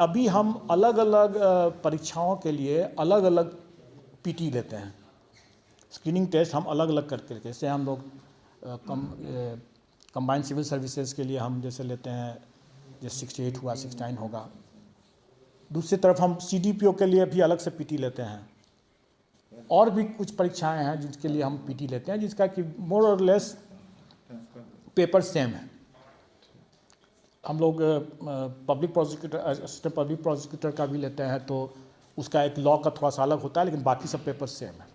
अभी हम अलग अलग परीक्षाओं के लिए अलग अलग पीटी लेते हैं। स्क्रीनिंग टेस्ट हम अलग अलग करके, जैसे हम लोग कंबाइंड सिविल सर्विसेज के लिए हम जैसे लेते हैं, जैसे 68 हुआ, 69 होगा। दूसरी तरफ हम CDPO के लिए भी अलग से पीटी लेते हैं। और भी कुछ परीक्षाएं हैं जिसके लिए हम पीटी लेते हैं, जिसका कि मोर और लेस पेपर सेम है। हम लोग public prosecutor, assistant public prosecutor का भी लेते हैं, तो उसका एक लॉ का थोड़ा सा अलग होता है, लेकिन बाकी सब पेपर सेम है।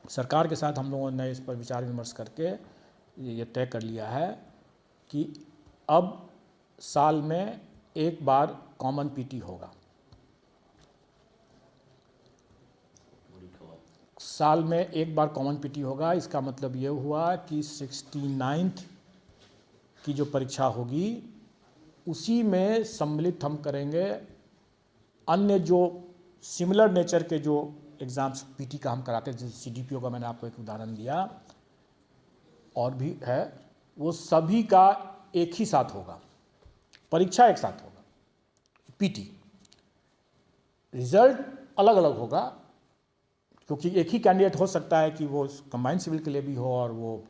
सरकार के साथ हम लोगों ने इस पर विचार विमर्श करके ये तय कर लिया है कि अब साल में एक बार कॉमन पीटी होगा। साल में एक बार कॉमन पीटी होगा। इसका मतलब ये हुआ कि 69th की जो परीक्षा होगी उसी में सम्मिलित हम करेंगे अन्य जो सिमिलर नेचर के जो एग्ज़ाम्स पीटी का हम कराते हैं, जैसे CDPO का मैंने आपको एक उदाहरण दिया, और भी है, वो सभी का एक ही साथ होगा, परीक्षा एक साथ होगा। पीटी रिजल्ट अलग अलग होगा, क्योंकि एक ही कैंडिडेट हो सकता है कि वो कंबाइंड सिविल के लिए भी हो और वो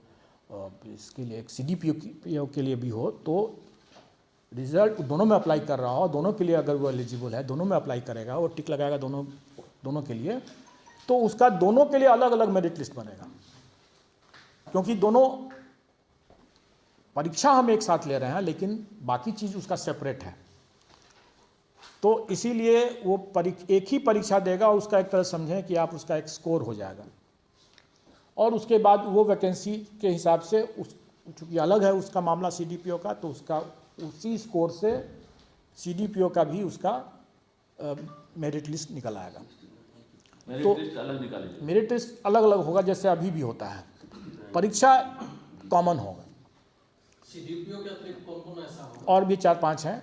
इसके लिए एक CDPO के लिए भी हो, तो रिजल्ट दोनों में अप्लाई कर रहा हो, दोनों के लिए अगर वो एलिजिबल है, दोनों में अप्लाई करेगा, वो टिक लगाएगा दोनों के लिए, तो उसका दोनों के लिए अलग अलग मेरिट लिस्ट बनेगा। क्योंकि दोनों परीक्षा हम एक साथ ले रहे हैं, लेकिन बाकी चीज़ उसका सेपरेट है, तो इसीलिए वो एक ही परीक्षा देगा और उसका एक तरह समझें कि आप उसका एक स्कोर हो जाएगा, और उसके बाद वो वैकेंसी के हिसाब से चूँकि अलग है उसका मामला CDPO का, तो उसका उसी स्कोर से CDPO का भी उसका मेरिट लिस्ट निकल आएगा। तो मेरिट लिस्ट अलग अलग होगा, जैसे अभी भी होता है, परीक्षा कॉमन होगा। CDPO के अतिरिक्त कौन-कौन ऐसा होगा? और भी 4-5 हैं,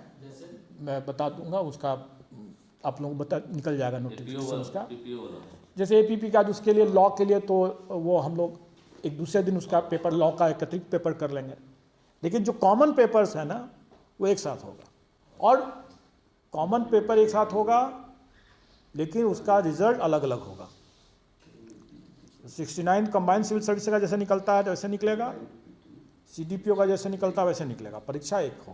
मैं बता दूंगा, उसका आप लोगों को निकल जाएगा नोटिफिकेशन उसका। जैसे APP का, जिसके लिए लॉ के लिए, तो वो हम लोग एक दूसरे दिन उसका पेपर, लॉ का एक अतिरिक्त पेपर कर लेंगे, लेकिन जो कॉमन पेपर्स है ना वो एक साथ होगा। और कॉमन पेपर एक साथ होगा, लेकिन उसका रिजल्ट अलग अलग होगा। 69 कंबाइंड सिविल सर्विस का जैसे निकलता है वैसे निकलेगा, CDPO का जैसे निकलता है वैसे निकलेगा, परीक्षा एक होगा।